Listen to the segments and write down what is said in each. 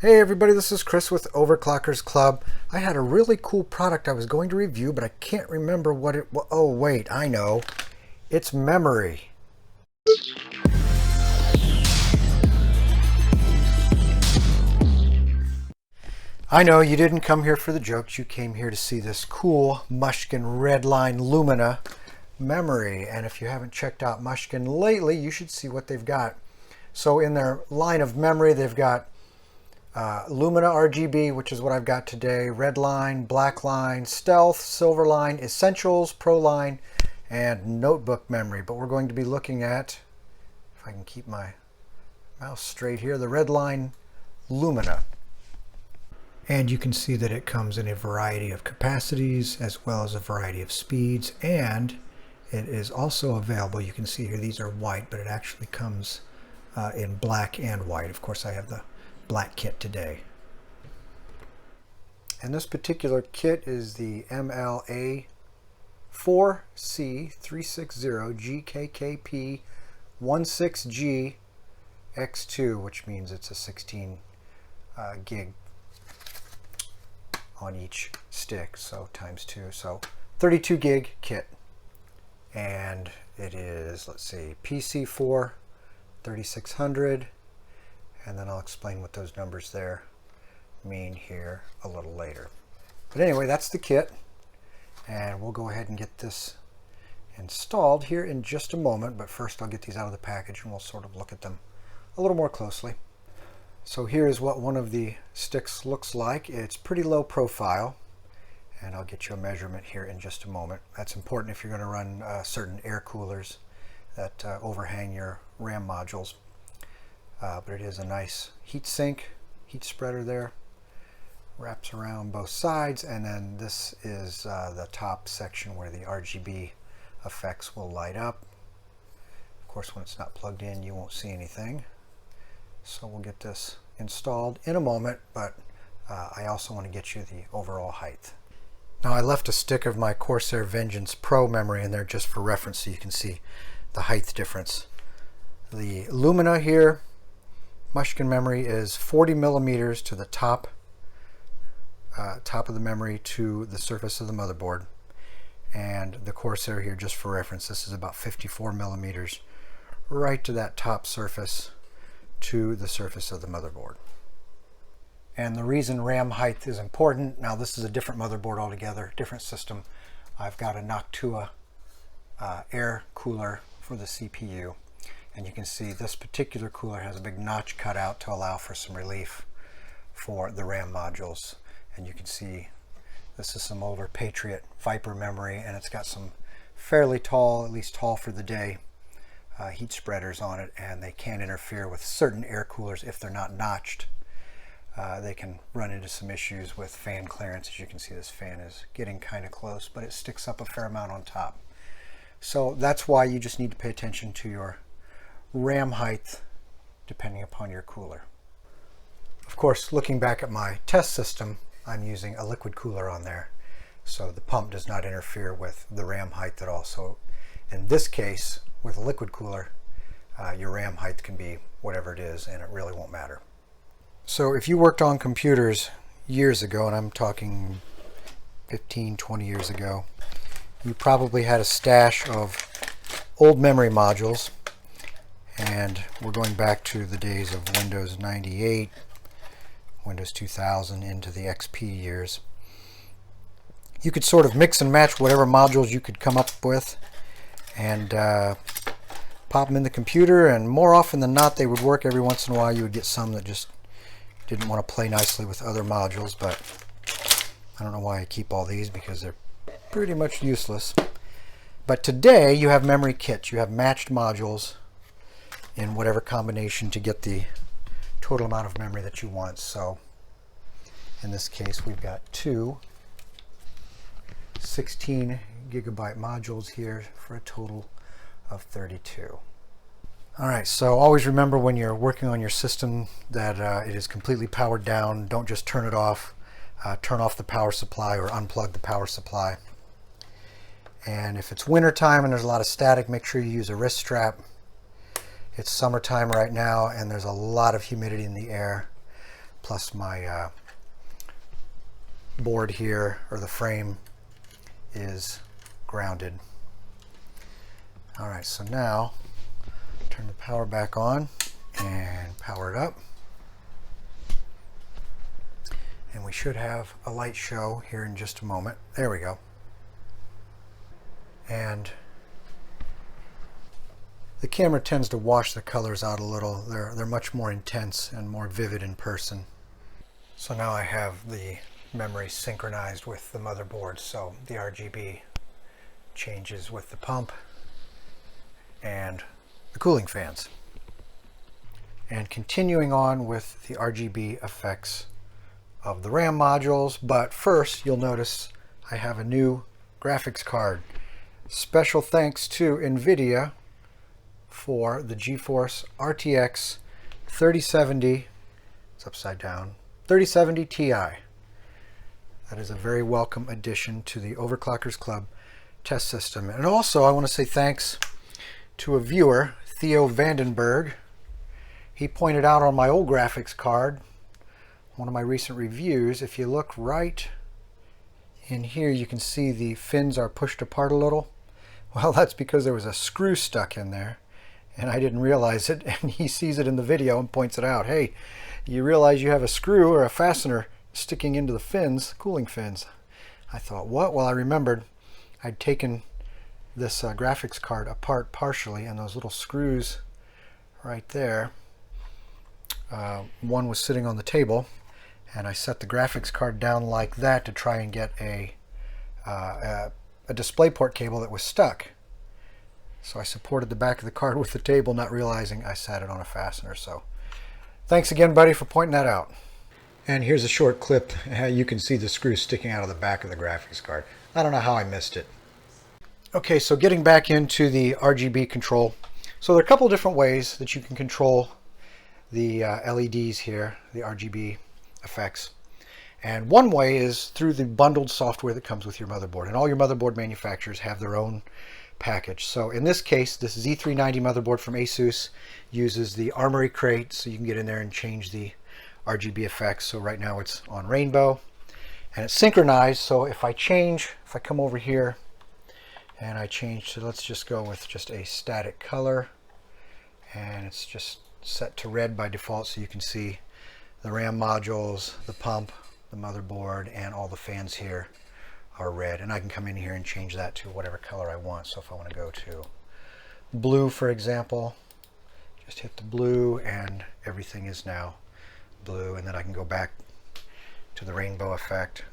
Hey everybody, this is Chris with Overclockers Club. I had a really cool product I was going to review, but I can't remember what it was. Oh wait, I know. It's memory. I know you didn't come here for the jokes, you came here to see this cool Mushkin Redline Lumina memory. And if you haven't checked out Mushkin lately, you should see what they've got. So in their line of memory, they've got Lumina RGB, which is what I've got today, Red Line, Black Line, Stealth, Silver Line, Essentials, Pro Line, and Notebook memory. But we're going to be looking at, if I can keep my mouse straight here, the Red Line Lumina. And you can see that it comes in a variety of capacities as well as a variety of speeds, and it is also available. You can see here these are white, but it actually comes in black and white. Of course, I have the black kit today. And this particular kit is the MLA4C360GKKP16G X2, which means it's a 16 gig on each stick, so times 2, so 32 gig kit. And it is, let's see, PC4 3600, and then I'll explain what those numbers there mean here a little later. But anyway, that's the kit, and we'll go ahead and get this installed here in just a moment. But first I'll get these out of the package and we'll sort of look at them a little more closely. So here is what one of the sticks looks like. It's pretty low profile, and I'll get you a measurement here in just a moment. That's important if you're going to run certain air coolers that overhang your RAM modules. But it is a nice heat sink, heat spreader there, wraps around both sides, and then this is the top section where the RGB effects will light up. Of course, when it's not plugged in, you won't see anything. So we'll get this installed in a moment, but I also want to get you the overall height. Now, I left a stick of my Corsair Vengeance Pro memory in there just for reference so you can see the height difference. The Lumina here, Mushkin memory, is 40 millimeters to the top of the memory to the surface of the motherboard. And the Corsair here, just for reference, this is about 54 millimeters right to that top surface to the surface of the motherboard. And the reason RAM height is important, now this is a different motherboard altogether, different system. I've got a Noctua air cooler for the CPU, and you can see this particular cooler has a big notch cut out to allow for some relief for the RAM modules. And you can see this is some older Patriot Viper memory, and it's got some fairly tall, at least tall for the day, heat spreaders on it, and they can interfere with certain air coolers if they're not notched. They can run into some issues with fan clearance. As you can see, this fan is getting kind of close, but it sticks up a fair amount on top. So that's why you just need to pay attention to your RAM height depending upon your cooler. Of course, looking back at my test system, I'm using a liquid cooler on there, so the pump does not interfere with the RAM height at all. So in this case, with a liquid cooler, your RAM height can be whatever it is, and it really won't matter. So if you worked on computers years ago, and I'm talking 15, 20 years ago, you probably had a stash of old memory modules, and we're going back to the days of Windows 98, Windows 2000 into the XP years. You could sort of mix and match whatever modules you could come up with and pop them in the computer, and more often than not they would work. Every once in a while you would get some that just didn't want to play nicely with other modules, but I don't know why I keep all these because they're pretty much useless. But today you have memory kits. You have matched modules in whatever combination to get the total amount of memory that you want. So in this case we've got two 16 gigabyte modules here for a total of 32. Alright, so always remember when you're working on your system that it is completely powered down. Don't just turn it off. Turn off the power supply or unplug the power supply. And if it's winter time and there's a lot of static, make sure you use a wrist strap. It's summertime right now and there's a lot of humidity in the air. plus my board here, or the frame, is grounded. All right, so now turn the power back on and power it up. And we should have a light show here in just a moment. There we go. And the camera tends to wash the colors out a little. They're much more intense and more vivid in person. So now I have the memory synchronized with the motherboard, so the RGB changes with the pump and the cooling fans. And continuing on with the RGB effects of the RAM modules, but first you'll notice I have a new graphics card. Special thanks to NVIDIA for the GeForce RTX 3070, it's upside down, 3070 Ti. That is a very welcome addition to the Overclockers Club test system. And also I want to say thanks to a viewer, Theo Vandenberg. He pointed out on my old graphics card, one of my recent reviews, if you look right in here, you can see the fins are pushed apart a little. Well, that's because there was a screw stuck in there and I didn't realize it, and he sees it in the video and points it out. Hey, you realize you have a screw or a fastener sticking into the fins, cooling fins. I thought, what? Well, I remembered I'd taken this graphics card apart partially, and those little screws right there, one was sitting on the table, and I set the graphics card down like that to try and get a DisplayPort cable that was stuck. So I supported the back of the card with the table, not realizing I sat it on a fastener. So thanks again, buddy, for pointing that out. And here's a short clip. You can see the screw sticking out of the back of the graphics card. I don't know how I missed it. Okay, so getting back into the RGB control. So there are a couple different ways that you can control the LEDs here, the RGB effects. And one way is through the bundled software that comes with your motherboard. And all your motherboard manufacturers have their own package. So in this case, this Z390 motherboard from ASUS uses the Armory crate, so you can get in there and change the RGB effects. So right now it's on rainbow and it's synchronized. So if I come over here and I change to, let's just go with just a static color, and it's just set to red by default, so you can see the RAM modules, the pump, the motherboard, and all the fans here are red. And I can come in here and change that to whatever color I want. So if I want to go to blue, for example, just hit the blue and everything is now blue. And then I can go back to the rainbow effect.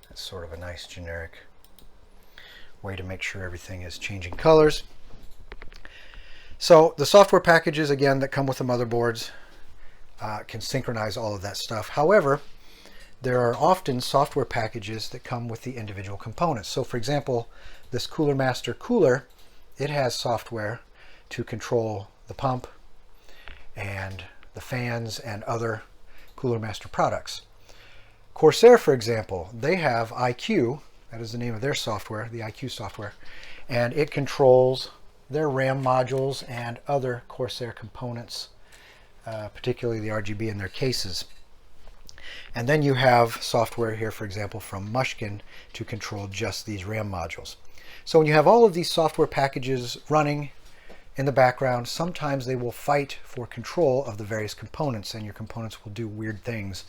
That's sort of a nice generic way to make sure everything is changing colors. So the software packages, again, that come with the motherboards can synchronize all of that stuff. However, there are often software packages that come with the individual components. So for example, this Cooler Master cooler, it has software to control the pump and the fans and other Cooler Master products. Corsair, for example, they have IQ, that is the name of their software, the IQ software, and it controls their RAM modules and other Corsair components, particularly the RGB in their cases. And then you have software here, for example, from Mushkin to control just these RAM modules. So when you have all of these software packages running in the background, sometimes they will fight for control of the various components, and your components will do weird things.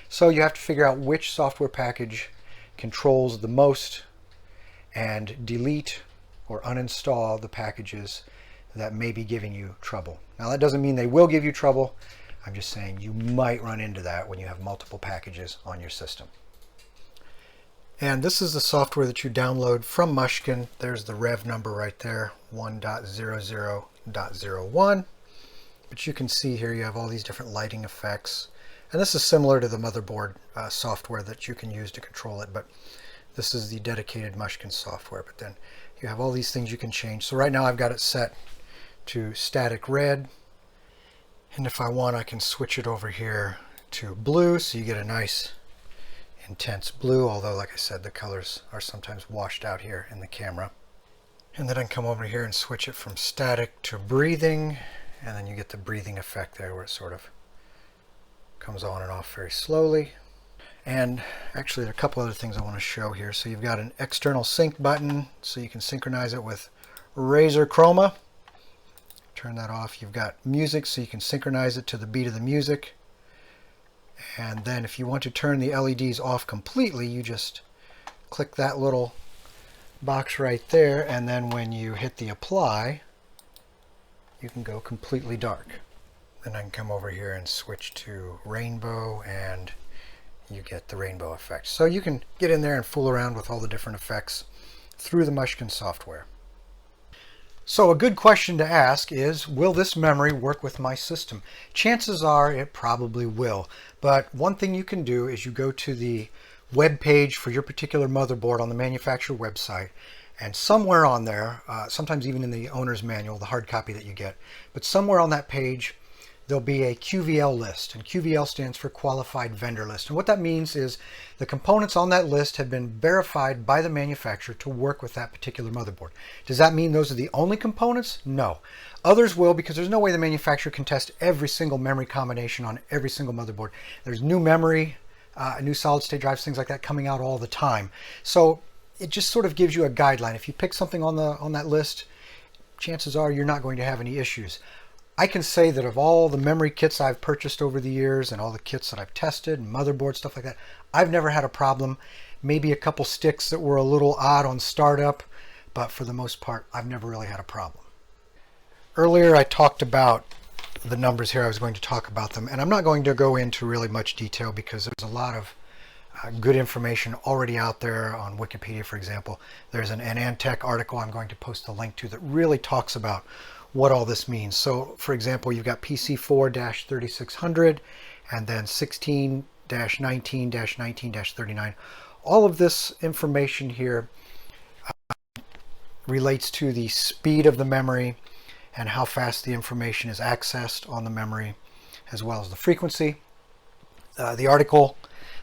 So you have to figure out which software package controls the most and delete or uninstall the packages that may be giving you trouble. Now that doesn't mean they will give you trouble. I'm just saying you might run into that when you have multiple packages on your system. And this is the software that you download from Mushkin. There's the rev number right there, 1.00.01. But you can see here you have all these different lighting effects. And this is similar to the motherboard software that you can use to control it, but this is the dedicated Mushkin software. But then you have all these things you can change. So right now I've got it set to static red. And if I want, I can switch it over here to blue, so you get a nice intense blue, although like I said, the colors are sometimes washed out here in the camera. And then I can come over here and switch it from static to breathing, and then you get the breathing effect there where it sort of Comes on and off very slowly. And actually there are a couple other things I want to show here. So you've got an external sync button so you can synchronize it with Razor Chroma. Turn that off. You've got music so you can synchronize it to the beat of the music. And then if you want to turn the LEDs off completely, you just click that little box right there, and then when you hit the apply, you can go completely dark. Then I can come over here and switch to rainbow, and you get the rainbow effect. So you can get in there and fool around with all the different effects through the Mushkin software. So a good question to ask is, will this memory work with my system? Chances are it probably will. But one thing you can do is you go to the web page for your particular motherboard on the manufacturer website, and somewhere on there, sometimes even in the owner's manual, the hard copy that you get, but somewhere on that page there'll be a QVL list, and QVL stands for Qualified Vendor List. And what that means is the components on that list have been verified by the manufacturer to work with that particular motherboard. Does that mean those are the only components? No. Others will, because there's no way the manufacturer can test every single memory combination on every single motherboard. There's new memory, new solid state drives, things like that coming out all the time. So it just sort of gives you a guideline. If you pick something on that list, chances are you're not going to have any issues. I can say that of all the memory kits I've purchased over the years and all the kits that I've tested and motherboard stuff like that, I've never had a problem. Maybe a couple sticks that were a little odd on startup, but for the most part, I've never really had a problem. Earlier I talked about the numbers here. I was going to talk about them, and I'm not going to go into really much detail because there's a lot of good information already out there on Wikipedia, for example. There's an Antec article I'm going to post a link to that really talks about what all this means. So for example, you've got PC4-3600 and then 16-19-19-39. All of this information here relates to the speed of the memory and how fast the information is accessed on the memory, as well as the frequency. The article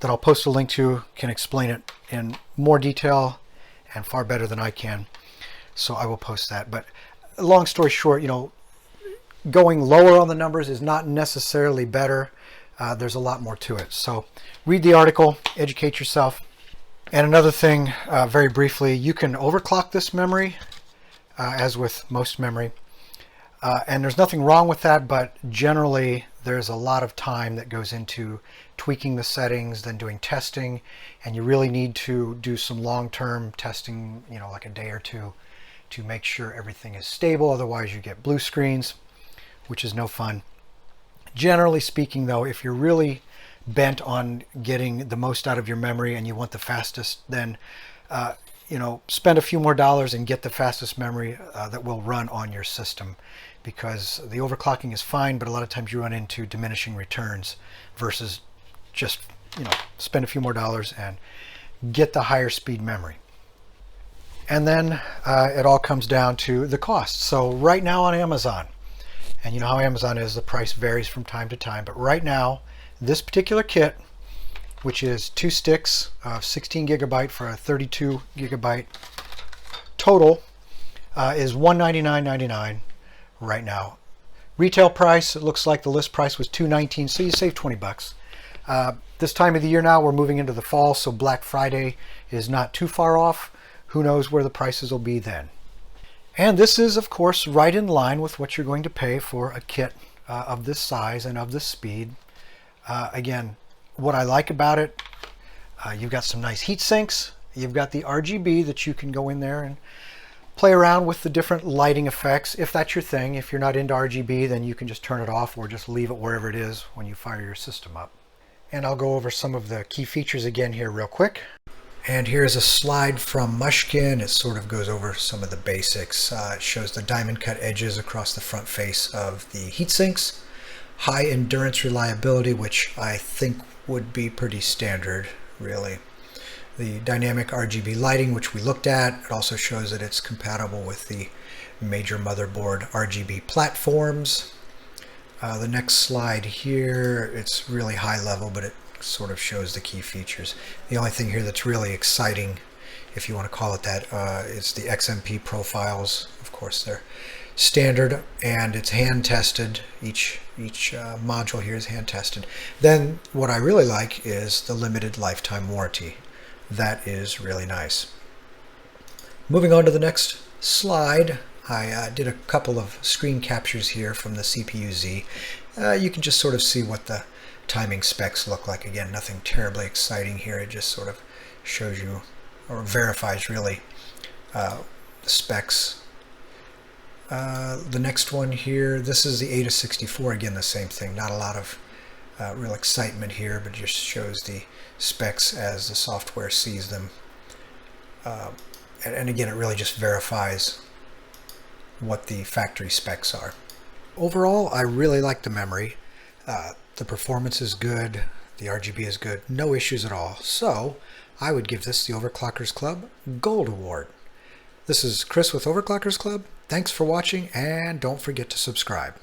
that I'll post a link to can explain it in more detail and far better than I can, so I will post that. But long story short, going lower on the numbers is not necessarily better. There's a lot more to it. So read the article, educate yourself. And another thing, very briefly, you can overclock this memory, as with most memory. And there's nothing wrong with that, but generally there's a lot of time that goes into tweaking the settings, then doing testing, and you really need to do some long-term testing, like a day or two, to make sure everything is stable. Otherwise you get blue screens, which is no fun. Generally speaking though, if you're really bent on getting the most out of your memory and you want the fastest, then spend a few more dollars and get the fastest memory that will run on your system, because the overclocking is fine, but a lot of times you run into diminishing returns versus just spend a few more dollars and get the higher speed memory. And then it all comes down to the cost. So right now on Amazon, and you know how Amazon is, the price varies from time to time, but right now this particular kit, which is 2 sticks of 16 gigabyte for a 32 gigabyte total, is $199.99 right now. Retail price, it looks like the list price was $219, so you save 20 bucks. This time of the year now, we're moving into the fall, so Black Friday is not too far off. Who knows where the prices will be then. And this is, of course, right in line with what you're going to pay for a kit of this size and of this speed. Again, what I like about it, you've got some nice heat sinks. You've got the RGB that you can go in there and play around with the different lighting effects, if that's your thing. If you're not into RGB, then you can just turn it off or just leave it wherever it is when you fire your system up. And I'll go over some of the key features again here real quick. And here's a slide from Mushkin. It sort of goes over some of the basics. It shows the diamond cut edges across the front face of the heat sinks. High endurance reliability, which I think would be pretty standard, really. The dynamic RGB lighting, which we looked at. It also shows that it's compatible with the major motherboard RGB platforms. The next slide here, it's really high level, but it sort of shows the key features. The only thing here that's really exciting, if you want to call it that, is the XMP profiles. Of course, they're standard, and it's hand tested. Each module here is hand tested. Then what I really like is the limited lifetime warranty. That is really nice. Moving on to the next slide, I did a couple of screen captures here from the CPU-Z. You can just sort of see what the timing specs look like. Again, nothing terribly exciting here. It just sort of shows you, or verifies really, the specs. The next one here, this is the Ada64. Again, the same thing. Not a lot of real excitement here, but just shows the specs as the software sees them. And again, it really just verifies what the factory specs are. Overall, I really like the memory. The performance is good. The RGB is good. No issues at all. So I would give this the Overclockers Club Gold Award. This is Chris with Overclockers Club. Thanks for watching, and don't forget to subscribe.